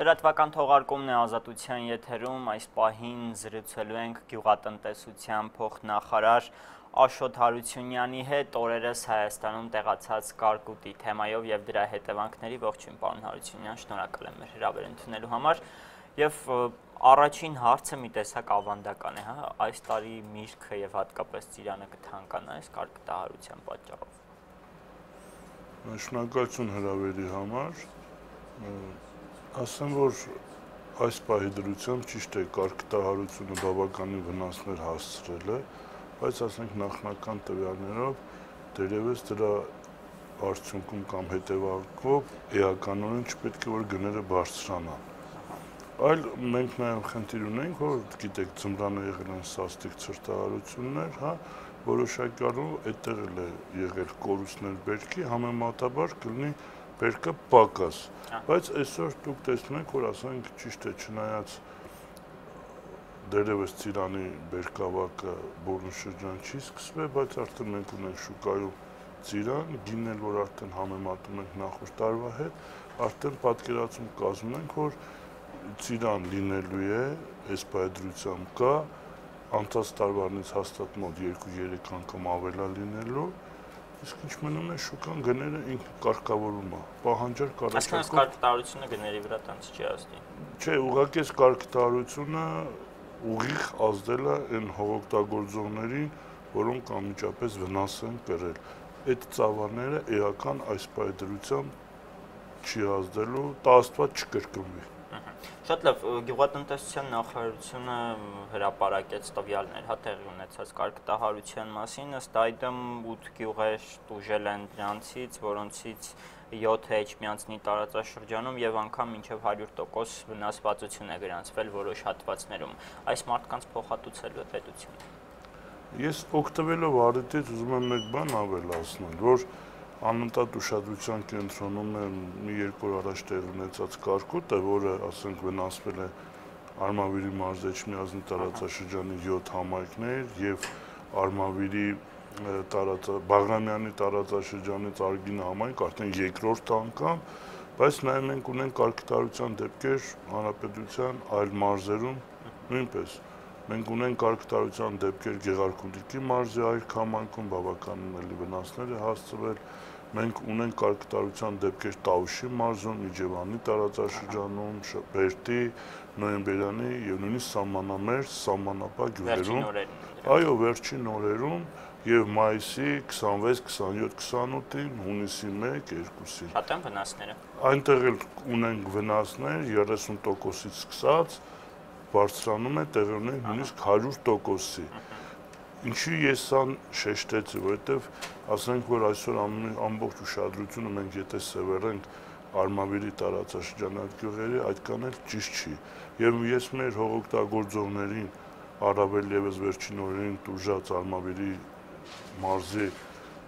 Լրատվական թողարկումն է Ազատության եթերում, այս պահին զրուցելու ենք գյուղատնտեսության փոխնախարար Աշոտ Հարությունյանի հետ օրերս Հայաստանում տեղացած կարկուտի թեմայով եւ դրա հետևանքների։ Ողջույն պարոն Հարությունյան, շնորհակալ եմ մեր հրավեր ընդունելու համար։ Եվ առաջին հարցը մի տեսակ ավանդական է, հա, այս տարի միրգը եւ հատկապես ծիրանը կթանկանա այս կարկտահարության պատճառով։ Շնորհակալություն հրավերի համար։ Ասեմ, որ այս պահի դրությամբ ճիշտ է կարկտահարությունը բավականին վնասներ հասցրել է, բայց ասենք նախնական տվյալներով դերևս դրա արդյունքում կամ հետևանքով էականորեն չպետք է որ գները բարձրանան։ Այլ մենք նաև խնդիր ունենք, որ գիտեք ձմռանը եղել են սաստիկ ցրտահարություններ, հա, որոշակի առումով այդտեղ էլ է եղել կորուստներ բերքի, համեմատաբար կլինի բերքը պակաս, բայց այսօր դուք տեսնում եք, որ ասենք ճիշտ է չնայած դերևս ծիրանի բերքավակը բոլոր շրջան չի սկսվել, բայց արդեն մենք ունենք շուկայում ծիրան, գինն էլ որ արդեն համեմատում ենք նախորդ տարվա հետ, արդեն պատկերացում կազմում ենք, որ ծիրան լինելու է, այս պայդրությամբ կա, անցած տարվանից հաստատ մոտ 2-3 անգամ ավելա լինելու, իսկ ինչ մնում է շուկան գները ինքը կարգավորում է, պահանջար կարգավորում։ Այսինքն կարգտահարությունը գների վրա տենց չի ազդի։ Չէ, ուղղակի կարգտահարությունը ուղիղ ազդել է այն հողօգտագործողներին, որոնք անմիջապես վնաս են կրել։ Այդ ծավալները էական այս պայդրությամբ չի ազդելու, տա Աստված չկրկնվի։ Շատ լավ, գյուղատնտեսության նախարարությունը հրապարակեց տվյալներ, հա, տեղի ունեցած կարկտահարության մասին, ըստ այդմ 8 գյուղեր տուժել են դրանցից, որոնցից 7-ը էջմիածնի տարածաշրջանում եւ անգամ մինչեւ 100% վնասվածություն է գրանցվել որոշ հատվածներում։ Այս մարդկանց փոխհատուցելու է պետությունը։ Ես օգտվելով առիթից ուզում եմ մեկ բան ավելացնել, որ անընդհատ ուշադրության կենտրոնում է մի երկու օր առաջ տեղի ունեցած կարկուտը, որը ասենք վնասվել է Արմավիրի մարզեջմիածնի տարածաշրջանի 7 համայնքներ եւ Արմավիրի Բաղրամյանի տարածաշրջանից Արգինը համայնք արդեն երկրորդ անգամ, բայց նաեւ մենք ունենք կարկտահարության դեպքեր հանրապետության այլ մարզերում նույնպես։ Մենք ունենք կարկտահարության դեպքեր Գեղարքունիքի մարզի այլ համայնքում բավականին էլի վնասներ է հասցվել։ Մենք ունենք կարկտահարության դեպքեր Տավուշի մարզում, Իջևանի տարածաշրջանում, Բերդի, Նոյեմբերյանի եւ նույնիսկ սահմանամերձ սահմանապահ գյուղերում։ Այո, վերջին օրերում եւ մայիսի 26, 27, 28-ին, հունիսի 1-2-ին։ Շատ են վնասները։ Այնտեղ էլ ունենք վնասներ 30%-ից սկսած, բարձրանում է տեղի ունենք նույնիսկ 100%-ի։ Ինչի ես սան շեշտեցի, որովհետև ասենք, որ այսօր ամբողջ ուշադրությունը մենք եթե սևեռենք Արմավիրի տարածաշրջանի այդ գյուղերի, այդքան էլ ճիշտ չի։ Եվ ես մեր հողօգտագործողներին, առավել ևս վերջին օրերին տուժած Արմավիրի մարզի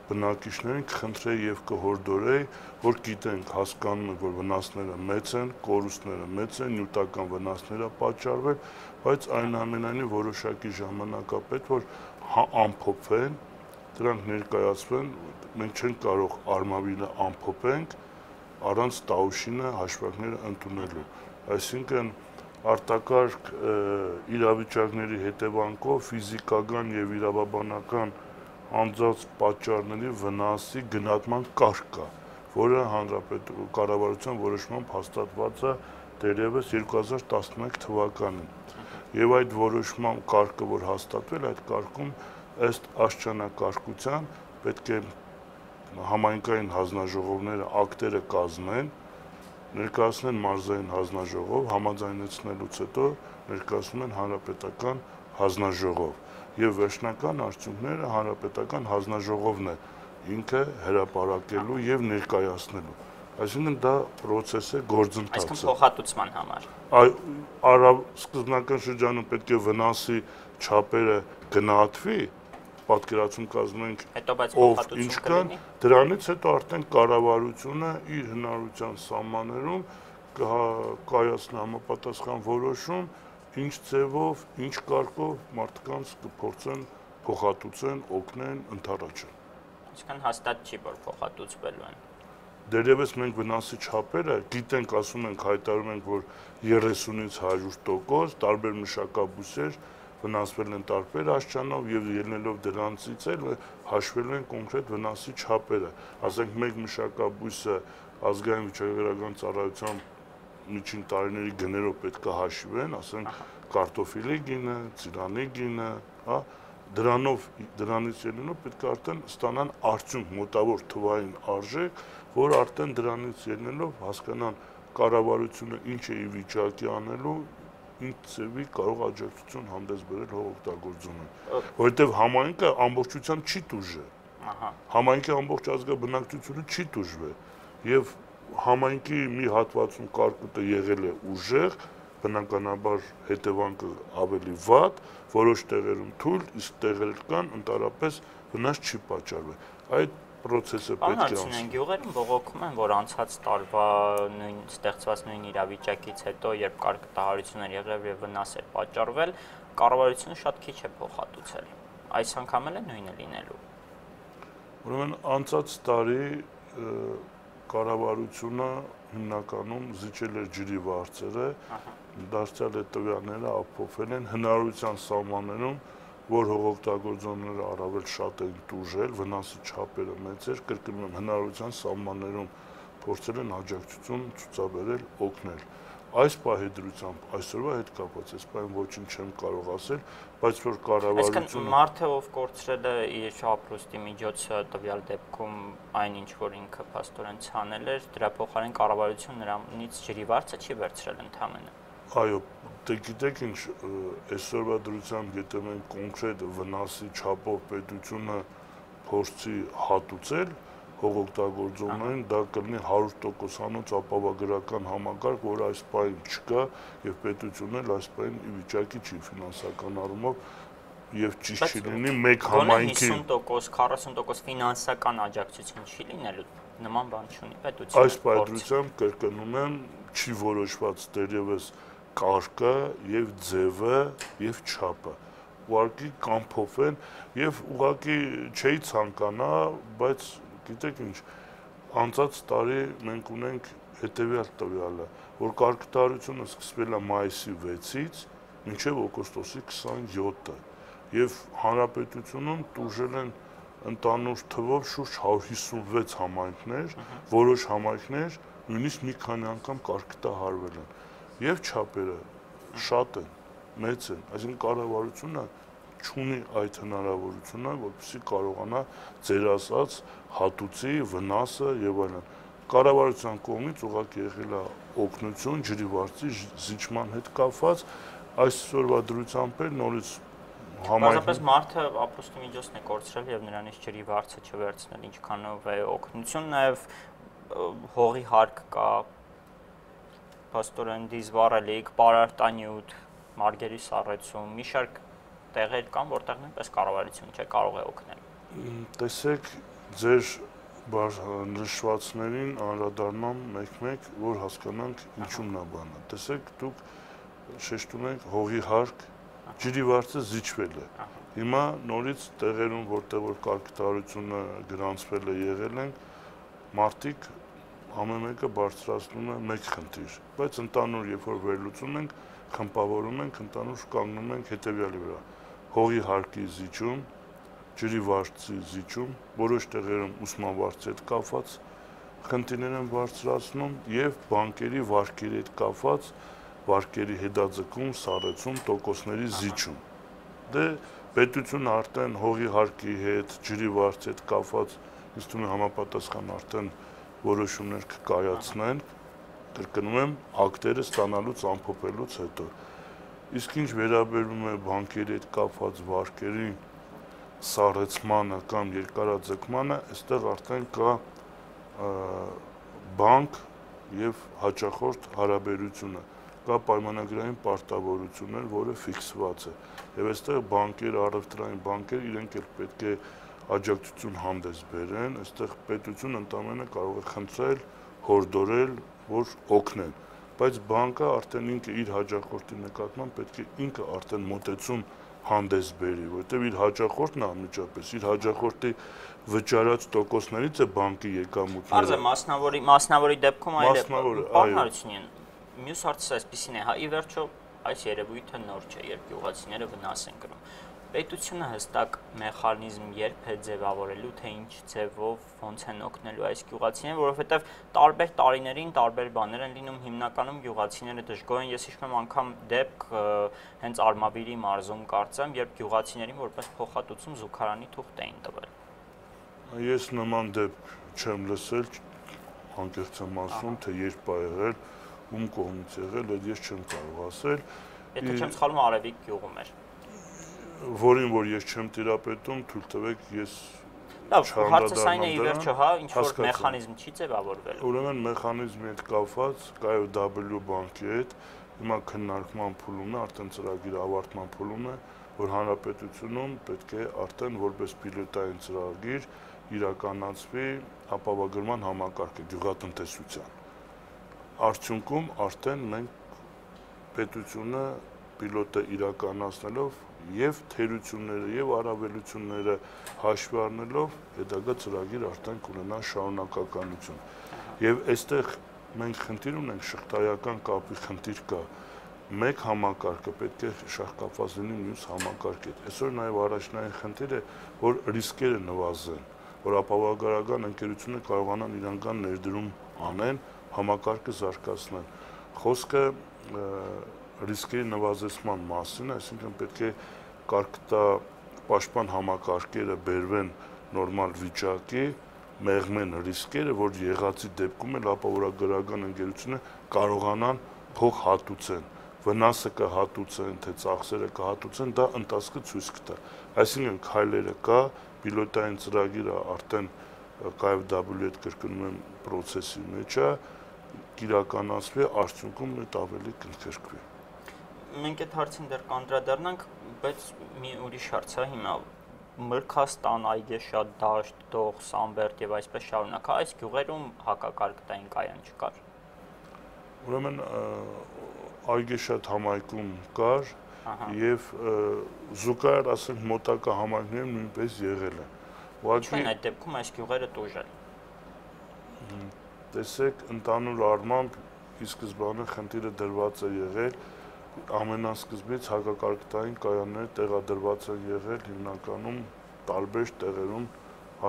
բնակիչներին կխնդրեի եւ կհորդորեի, որ գիտենք, հասկանում ենք, որ վնասները մեծ են, կորուստները մեծ են, նյութական վնասներ է պատճառվել, բայց այնուամենայնիվ որոշակի ժամանակ է պետք, որ ամփոփվեն, դրանք ներկայացվեն, մենք չենք կարող Արմավիրը ամփոփենք առանց Տավուշինը հաշվարկները ընդունելու։ Այսինքն արտակարգ իրավիճակների հետևանքով ֆիզիկական եւ իրավաբանական անձանց պատճառների վնասի գնահատման կարգ կա, որը կառավարության որոշմամբ հաստատված է դեռևս 2011 թվականին։ Եվ այդ որոշման կարգը, որ հաստատվել, այդ կարգում ըստ աստիճանակարգության պետք է համայնքային հանձնաժողովները ակտերը կազմեն, ներկայացնեն մարզային հանձնաժողով, համաձայնեցնելուց հետո ներկայացնում են հանրապետական հանձնաժողով եւ վերջնական արդյունքները հանրապետական հանձնաժողովն է ինքը հրապարակելու եւ ներկայացնելու։ Այսինքն դա process է, գործընթաց է։ Այսինքն փոխհատուցման համար։ Սկզբնական շրջանում պետք է վնասի չափերը գնահատվի, պատկերացում կազմենք ով ինչ կան, դրանից հետո արդեն կառավարությունը իր հնարավորության սահմաններում կկայացնի համապատասխան որոշում, ինչ ձևով, ինչ կարգով մարդկանց կփորձեն փոխհատուցեն, օգնեն, ընդառաջեն։ Այսինքն հաստատ չի, որ փոխհատուցվելու են։ դերևս մենք վնասի չափերը գիտենք, ասում ենք, հայտարարում ենք, որ 30-ից 100%, տարբեր մշակաբույսեր վնասվել են տարբեր աստիճանով եւ ելնելով դրանցից էլ հաշվելու են կոնկրետ վնասի չափերը։ Ասենք մեկ մշակաբույսը ազգային վիճակագրական ծառայության միջին տարիների գներով պետք է հաշվեն, ասենք կարտոֆիլի գինը, ծիրանի գինը, հա, դրանից ելնելով պետք է արդեն ստանան արդյունք մոտավոր թվային արժեք, որ արդեն դրանից ելնելով հասկանան կառավարությունը ինչ է ի վիճակի անելու, ինչ ծևի կարող աջակցություն հանդես բերել հողօգտագործողին, որովհետև համայնքը ամբողջությամբ չի տուժել, համայնքի ամբողջ ազգաբնակչությունը չի տուժվել, եւ համայնքի մի հատվածում կարկուտը եղել է ուժեղ, բնականաբար հետևանքը ավելի վատ, որոշ տեղերում թույլ, իսկ տեղեր կան ընդհանրապես վնաս չի պատճառվել։ Այդ process-ը պետք է անցնի։ Գյուղերում բողոքում են, որ անցած տարվա ստեղծված նույն իրավիճակից հետո, երբ կարկտահարություններ եղավ եւ վնաս էր պատճառվել, կառավարությունը շատ քիչ է փոխհատուցել։ Այս անգամ էլ է նույնը լինելու։ Ուրեմն անցած տարի կառավարությունը հիմնականում զիջել էր ջրի վարձերը, դարձյալ այդ տվյալները ապոփվել են հնարավորության սահմաններում, որ հողօգտագործողները առավել շատ են տուժել, վնասի չափերը մեծ էր, կրկնում եմ, հնարավորության սահմաններում փորձել են աջակցություն ցուցաբերել, օգնել։ Այս պահի դրությամբ այսօրվա հետ կապված այս պահին ոչինչ չեմ կարող ասել, բայց որ կառավարությունը մարդը ով կորցրել է իր ապրուստի միջոցը տվյալ դեպքում այն ինչ որ ինքը փաստորեն ցանել էր, դրա փոխարեն կառավարությունը նրանից ջրի վարձը չի վերցրել ընդհանրապես։ Այո, դե գիտեք ինչ, այսօրվա դրությամբ եթե մենք կոնկրետ վնասի չափով պետությունը փորձի հատուցել հողօգտագործողներին, դա կլինի 100%-անոց ապահովագրական համակարգ, որ այս պահին չկա եւ պետությունն էլ այս պահին ի վիճակի չի ֆինանսական առումով եւ ճիշտ չի լինի մեկ համայնքի 50%, 40% ֆինանսական աջակցություն չի լինելու, նման բան չունի պետությունը։ Այս պահի դրությամբ կրկնում եմ, չի որոշված դերևս կարգը եւ ձևը եւ չափը ուղղակի կամփոփեն եւ ուղղակի չէի ցանկանա, բայց գիտեք ինչ, անցած տարի մենք ունենք հետեւյալ տվյալը, որ կարգտահարությունը սկսվել է մայիսի 6-ից մինչև օգոստոսի 27-ը եւ հանրապետությունում տուժել են ընդանուր թվով շուրջ 156 համայնքներ, որոշ համայնքներ նույնիսկ մի քանի անգամ կարգտահարվել են եւ չափերը շատ են, մեծ են, այսինքն կառավարությունը չունի այդ հնարավորությունը, որպեսզի կարողանա ձեր ասած հատուցի վնասը եւ այլն։ Կառավարության կողմից ուղղակի եղել է օգնություն ջրի վարձի զիջման հետ կապված, այսօրվա դրությամբ էլ նորից Պարզապես մարդը ապրուստի միջոցն է կորցրել եւ նրանից ջրի վարձը չվերցնել, ինչքանով է օգնություն, նաեւ հողի հարկ կա, փաստորեն դիզվառելիք, պարարտանյութ, մարգերի սառեցում, մի շարք տեղեր կան, որտեղ նույնպես կառավարությունը չէ կարող է օգնել։ Տեսեք, ձեր նշվածներին անդրադառնամ մեկ-մեկ, որ հասկանանք ինչումն է բանը։ Տեսեք, դուք շեշտում եք հողի հարկ, ջրի վարձը զիջվել է։ Հիմա նորից տեղերում, որտեղ որ կարգտահարությունը գրանցվել է եղել են, մարդիկ ամեն մեկը բարձրացնում է մեկ խնդիր, բայց ընդանուր երբ որ վերլուծում ենք, խմբավորում ենք, ընդանուր կանգնում ենք հետևյալի վրա. հողի հարկի զիջում, ջրի վարձի զիջում, որոշ տեղերում ուսման վարձի հետ կապված խնդիրներ են բարձրացնում եւ բանկերի վարկերի հետ կապված վարկերի հետաձգում, սառեցում, տոկոսների զիջում։ Դե պետությունը արդեն հողի հարկի հետ, ջրի վարձի հետ կապված ինձ թվում է համապատասխան արդեն որոշումներ կկայացնեն, կրկնում եմ, ակտերը ստանալուց ամփոփելուց հետո։ Իսկ ինչ վերաբերում է բանկերի հետ կապված վարկերի սառեցմանը կամ երկարաձգմանը, այստեղ արդեն կա բանկ եւ հաճախորդ հարաբերությունը, կա պայմանագրային պարտավորություններ, որը ֆիքսված է։ Եվ այստեղ բանկեր, առևտրային բանկեր իրենք էլ պետք է աջակցություն հանդես բերեն, այստեղ պետությունը ընդամենը կարող է խնդրել, հորդորել, որ օգնեն, բայց բանկը արդեն ինքը իր հաճախորդի նկատմամբ պետք է ինքը արդեն մոտեցում հանդես բերի, որտեղ իր հաճախորդն անմիջապես իր հաճախորդի վճարած տոկոսներից է բանկի եկամուտները։ Արժե մասնավորի դեպքում այլ է, պարզություն մյուս հարցը այսպեսին է, հա ի վերջո այս երևույթը նոր չէ, երբ գյուղացիները վնաս են կրում։ Պետությունը հստակ մեխանիզմ երբ է ձևավորելու, թե ինչ ձևով ոնց են օգնելու այս գյուղացիներին, որովհետև տարբեր տարիներին տարբեր բաներ են լինում, հիմնականում գյուղացիները դժգոհ են, ես հիշում եմ անգամ դեպք հենց Արմավիրի մարզում կարծեմ, երբ գյուղացիներին որպես փոխհատուցում զուգարանի թուղթ էին տվել։ Ես նման դեպք չեմ լսել, անկեղծ եմ ասում, թե երբ է եղել, ում կողմից եղել, այդ ես չեմ կարող ասել։ Եթե չեմ սխալվում, Արևիկ գյուղում էր։ Որին որ ես չեմ տիրապետում, թույլ տվեք ես Լավ, հարցս այն է ի վերջո, հա, ինչ որ մեխանիզմ չի ձևավորվել։ Ուրեմն մեխանիզմի հետ կապված KfW բանկի հետ հիմա քննարկման փուլում է, արդեն ծրագիրը ավարտման փուլում է, որ հանրապետությունում պետք է արդեն որպես պիլոտային ծրագիր իրականացվի ապահովագրման համակարգը գյուղատնտեսության։ Արդյունքում արդեն մենք պետությունը պիլոտը իրականացնելով եւ թերությունները եւ առավելությունները հաշվի առնելով հետագա ծրագիր արդեն կունենա շարունակականություն։ Եվ այստեղ մենք խնդիր ունենք, շղթայական կապի խնդիր կա։ Մեկ համակարգը պետք է շահկապված լինի մյուս համակարգի հետ։ Այսօր նաեւ առաջնային խնդիրը, որ ռիսկերը նվազեն, որ ապահովագրական ընկերությունները կարողանան իրական ներդրում անեն, համակարգը զարգացնեն։ Խոսքը ռիսկերի նվազեցման մասին, այսինքն պետք է կարգտա պաշտպան համակարգերը բերվեն նորմալ վիճակի, մեղմեն ռիսկերը, որ եղածի դեպքում էլ ապահովագրական ընկերությունը կարողանան փող հատուցեն, վնասը կհատուցեն, թե ծախսերը կհատուցեն, դա ընթացքը ցույց կտա։ Այսինքն քայլերը կա, պիլոտային ծրագիրը արդեն KfW հետ կրկնում եմ process-ի մեջ է, իրականացվի, արդյունքում այդ ավելի կընդգրկվի։ Մենք այդ հարցին դեռ կանդրադառնանք, բայց մի ուրիշ հարց է հիմա Մրգաստան, Այգեշատ, Դաշտ, Դող, Սամբերտ եւ այսպես շարունակ, այս գյուղերում հակակարգտային կայան չկար։ Ուրեմն Այգեշատ համայնքում կար եւ զուգահեռ ասենք մոտակա համայնքներում նույնպես եղել է։ Ուղղակի այդ դեպքում այս գյուղերը տուժել։ Տեսեք, ընդհանուր առմամբ ի սկզբանե խնդիրը դրված է եղել ամենասկզբից հակակարգտային կայանները տեղադրված են եղել հիմնականում տարբեր տեղերում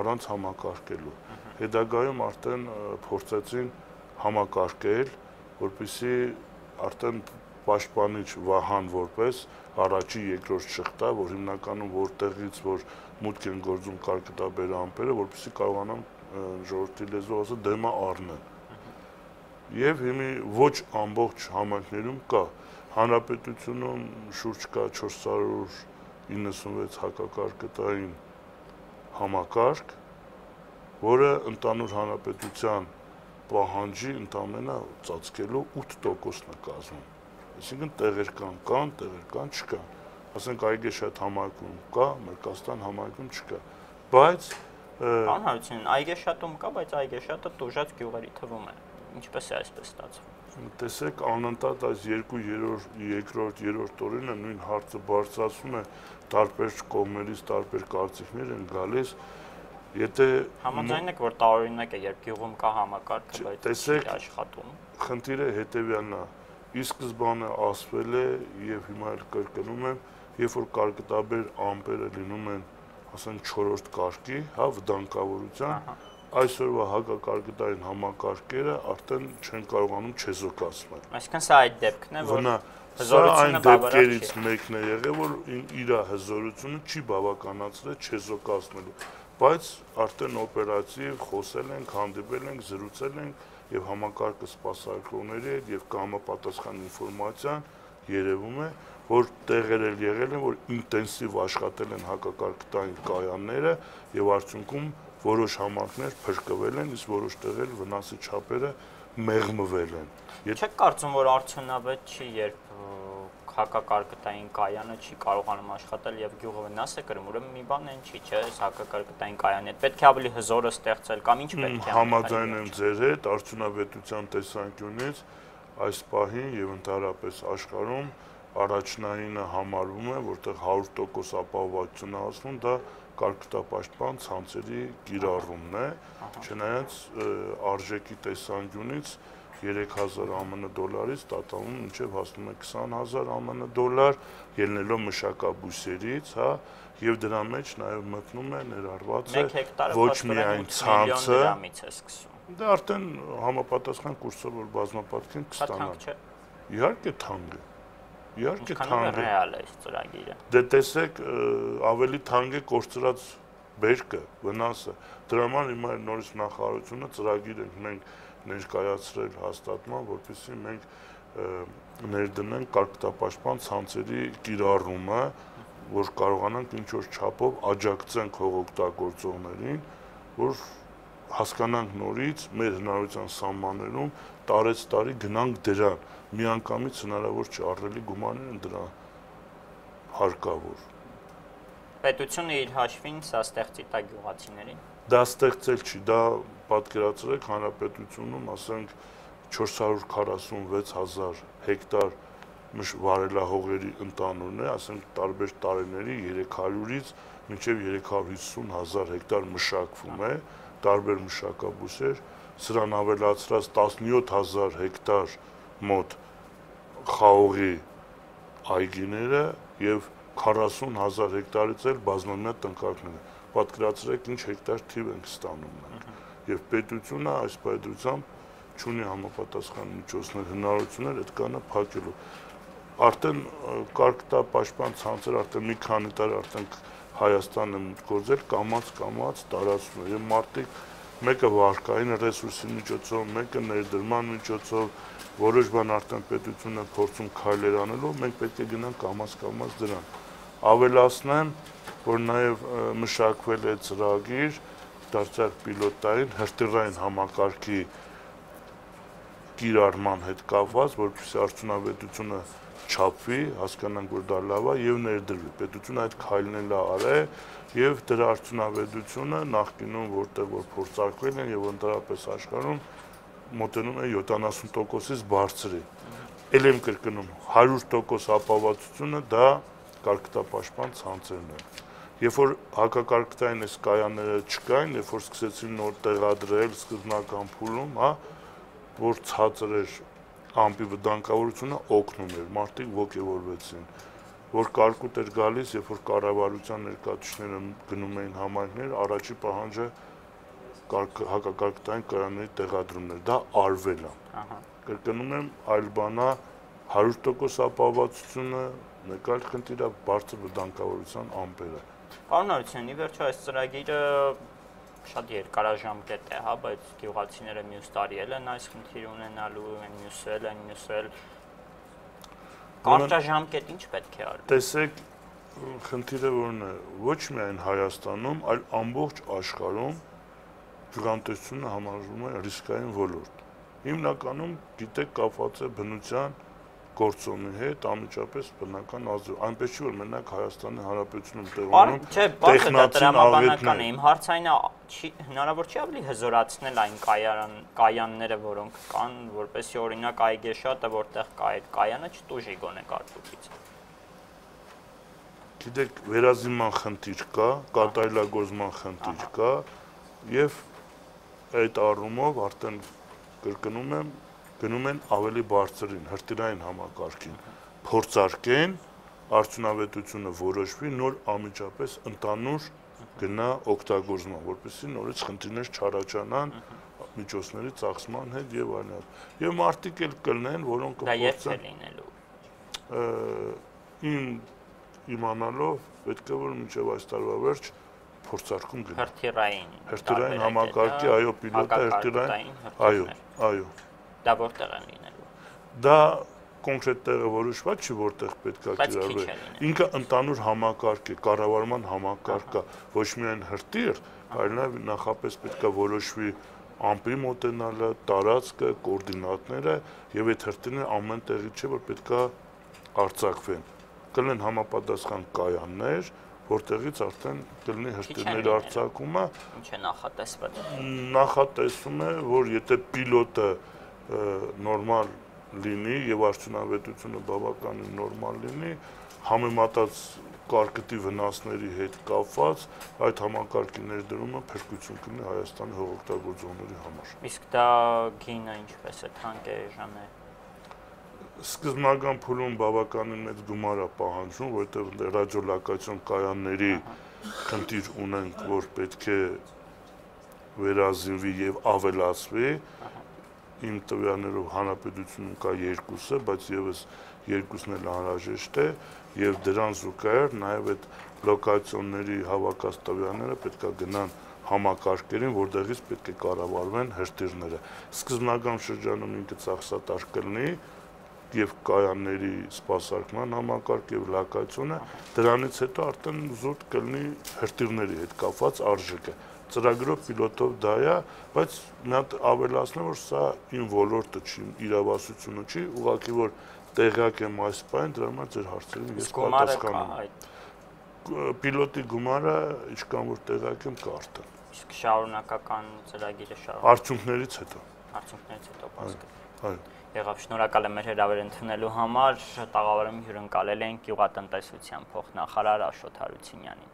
առանց համակարգելու։ Հետագայում արդեն փորձեցին համակարգել, որպեսզի արդեն պաշտպանիչ վահան որպես առաջի երկրորդ շղթա, որ հիմնականում որտեղից որ մուտք են գործում կարկտաբեր ամպերը, որպեսզի կարողանան ժողովրդի լեզվով ասած դեմը առնեն։ Եվ հիմի ոչ ամբողջ համայնքներում կա Հանրապետությունում շուրջ կա 496 հակակարգտային համակարգ, որը ընդհանուր հանրապետության պահանջի ընդամենը ծածկելու 8%-ն է կազմում։ Այսինքն տեղեր կան, տեղեր կան, չկան։ Ասենք Այգեշատ համայնքում կա, Մրգաստան համայնքում չկա։ Բայց Անհարություն, Այգեշատում կա, բայց Այգեշատը տուժած գյուղերի թվում է։ Ինչպես է այսպես ստացվում։ Տեսեք, անընդհատ այս երկրորդ օրինը նույն հարցը բարձրացում է, տարբեր կողմերից տարբեր կարծիքներ են գալիս։ Եթե համաձայն եք, որ տարօրինակ է, երբ գյուղում կա համակարգը, բայց չի աշխատում։ Խնդիրը հետևյալն է, ի սկզբանե ասվել է եւ հիմա էլ կրկնում եմ, երբ որ կարկտաբեր ամպերը լինում են, ասենք 4-րդ կարգի, հա, վտանգավորության, այսօրվա հակակարգտային համակարգերը արդեն չեն կարողանում չեզոքացնել։ Այսինքն սա այդ դեպքն է, որ Սա այն դեպքերից մեկն է եղել, որ իր հզորությունը չի բավականացրել չեզոքացնելու, բայց արդեն օպերատիվ խոսել ենք, հանդիպել ենք, զրուցել ենք եւ համակարգը սպասարկողների հետ եւ կհամապատասխան ինֆորմացիան երևում է, որ տեղեր էլ եղել են, որ ինտենսիվ աշխատել են հակակարգտային կայանները եւ արդյունքում որոշ համակարգներ փրկվել են, իսկ որոշ տեղեր վնասի չափերը մեղմվել են։ Չեք կարծում, որ արդյունավետ չի, երբ հակակարգտային կայանը չի կարողանում աշխատել եւ գյուղը վնաս է կրում, ուրեմն մի բան այն չի, չէ՞, հակակարգտային կայանի հետ պետք է ավելի հզորը ստեղծել կամ ինչ պետք է համաձայն եմ ձեր հետ արդյունավետության տեսանկյունից այս պահին եւ ընդհանրապես աշխարհում առաջնայինը համարվում է, որտեղ 100% ապահովվածություն է ասվում, դա կարգտապաշտպան ցանցերի կիրառումն է, չնայած արժեքի տեսանկյունից 3000 ԱՄՆ դոլարից տատանվում մինչև հասնում է 20000 ԱՄՆ դոլար, ելնելով մշակաբույսերից, հա, եւ դրա մեջ նաեւ մտնում է ներառված է ոչ միայն ցանցը, դա արդեն համապատասխան կուրսով որ բազմապատկին կստանան։ Իհարկե թանկ է։ Իհարկե թանկ է։ Ռեալ է ծրագիրը։ Դե տեսեք, ավելի թանկ է կորցրած բերքը, վնասը։ Դրա համար հիմա նորից նախարարությունը ծրագիր ենք մենք ներկայացրել հաստատման, որպեսզի մենք ներդնենք կարգտապաշտպան ցանցերի կիրառումը, որ կարողանանք ինչ-որ չափով աջակցենք հողօգտագործողներին, որ հասկանանք նորից մեր հնարավորության սահմաններում տարեցտարի գնանք դրան, միանգամից հնարավոր չէ, ահռելի գումարներ են դրան հարկավոր։ Պետությունը իր հաշվին սա ստեղծի տա գյուղացիներին։ Դա ստեղծել չի, դա պատկերացրեք հանրապետությունում, ասենք 446,000 հեկտար վարելահողերի ընդանուրն է, ասենք տարբեր տարիների 300-ից մինչև 350,000 հեկտար մշակվում է, տարբեր մշակաբույսեր, սրան ավելացրած 17,000 հեկտար մոտ խաղողի այգիները եւ 40,000 հեկտարից էլ բազմամյա տնկարկները։ Պատկերացրեք ինչ հեկտար թիվ ենք ստանում մենք։ Եվ պետությունը այս պայծրությամբ չունի համապատասխան միջոցներ, հնարավորություններ այդ կանը փակելու։ Արդեն կարգտապաշտպան ցանցեր արդեն մի քանի տարի արդեն Հայաստանը գործել կամաց տարածվում է եւ մարդիկ մեկը վարկային ռեսուրսի միջոցով, մեկը ներդրման միջոցով, որոշ բան արդեն պետությունը փորձում քայլեր անելով, մենք պետք է գնանք կամաց դրան։ Ավելացնեմ, որ նաեւ մշակվել է ծրագիր դարձյալ պիլոտային հրթիռային համակարգի կիրառման հետ կապված, որպեսզի արդյունավետությունը չափվի, հասկանանք, որ դա լավ է եւ ներդրվի։ Պետությունը այդ քայլն էլ արել եւ դրա արդյունավետությունը նախկինում որտեղ որ փորձարկվել են եւ ընդհանրապես աշխարհում մոտենում է 70%-ից բարձր է։ Էլ եմ կրկնում, 100% ապահովվածությունը դա կարգտապաշտպան ցանցերն են։ Երբ որ հակակարգտային այս կայանները չկային, երբ որ սկսեցին նոր տեղադրել սկզբնական փուլում, հա, որ ցածր էր ամպի վտանգավորությունը օգնում էր, մարդիկ ոգևորվեցին, որ կարկուտ էր գալիս, երբ որ կառավարության ներկայացուցիչները գնում էին համայնքներ, առաջի պահանջը հակակարգտային կայանների տեղադրումն էր, դա արվել է։ Կրկնում եմ, այլ բանա 100% ապահովվածությունը, մեկ այլ խնդիր է բարձր վտանգավորության ամպերը։ Պարոն Հարությունյան, ի վերջո այս ծրագիրը շատ երկարաժամկետ է, հա, բայց գյուղացիները մյուս տարի էլ են այս խնդիրը ունենալու, մյուսը էլ կարճաժամկետ ինչ պետք է արվի։ Տեսեք, խնդիրը որն է, ոչ միայն Հայաստանում, այլ ամբողջ աշխարհում գյուղատնտեսությունը համարվում է ռիսկային ոլորտ։ Հիմնականում, գիտեք, կապված է բնության գործոնի հետ, անմիջապես բնական ազդեցություն։ Այնպես չի, որ մենակ Հայաստանի Հանրապետությունում տեղանում տեխնացիական է, իմ հարցային հնարավոր չի ավելի հզորացնել այն կայանները, որոնք կան, որպեսզի օրինակ այգեշատը, որտեղ կա այդ կայանը, չտուժի գոնե կարկուտից։ Գիտեք, վերազինման խնդիր կա, կատարելագործման խնդիր կա եւ այդ առումով արդեն կրկնում եմ, գնում են ավելի բարձրին, հրթիռային համակարգին, փորձարկեն, արդյունավետությունը որոշվի, նոր անմիջապես ընդանուր գնա օգտագործման, որպեսզի նորից խնդիրներ չառաջանան միջոցների ծախսման հետ եւ այլն։ Եվ մարդիկ էլ կլինեն, որոնք կփորձեն լինելու։ Իմանալով պետք է որ մինչև այս տարվա վերջ փորձարկում գնա։ Հրթիռային համակարգի, այո, պիլոտը հրթիռային, այո։ Դա որտեղ են լինելու։ Դա կոնկրետ տեղը որոշված չի, որտեղ պետք է կիրառվի։ Ինքը ընդհանուր համակարգ է, կառավարման համակարգ է, ոչ միայն հրթիռ, այլ նաև նախապես պետք է որոշվի ամպի մոտենալը, տարածքը, կոորդինատները եւ այդ հրթիռները ամեն տեղի չէ, որ պետք է արձակվեն։ Կլինեն համապատասխան կայաններ, որտեղից արդեն կլինի հրթիռների արձակումը։ Ինչ է նախատեսված։ Նախատեսում է, որ եթե պիլոտը նորմալ լինի եւ արդյունավետությունը բավականին նորմալ լինի, համեմատած կարկտի վնասների հետ կապված այդ համակարգի ներդրումը փրկություն կլինի Հայաստանի հողօգտագործողների համար։ Իսկ դա գինը ինչպես է, թանկ է, էժան է։ Սկզբնական փուլում բավականին մեծ գումար է պահանջում, որովհետեւ ռադիոլոկացիոն կայանների խնդիր ունենք, որ պետք է վերազինվի եւ ավելացվի։ Իմ տվյալներով հանրապետությունում կա 2-ը, բայց եւս 2-ն էլ անհրաժեշտ է եւ դրան զուգահեռ նաեւ այդ լոկացիոնների հավաքած տվյալները պետք է գնան համակարգերին, որտեղից պետք է կառավարվեն հրթիռները։ Սկզբնական շրջանում ինքը ծախսատար կլինի եւ կայանների սպասարկման համակարգ եւ լոկացիոնը, դրանից հետո արդեն զուտ կլինի հրթիռների հետ կապված արժեքը։ Ծրագրով պիլոտով դա է, բայց մի հատ ավելացնեմ, որ սա իմ ոլորտը չի, իրավասությունը չի, ուղղակի որ տեղյակ եմ այս բանին, դրա համար ձեր հարցերին ես պատասխանում եմ։ Պիլոտի գումարը ինչքան որ տեղյակ եմ կա արդեն։ Իսկ շարունակական ծրագիրը շարունակ։ Արդյունքներից հետո։ Արդյունքներից հետո բաց կլինի։ Այո։ Եղավ, շնորհակալ եմ մեր հրավերը ընդունելու համար, տաղավարում հյուրընկալել ենք գյուղատնտեսության փոխնախարար Աշոտ Հարությունյանին։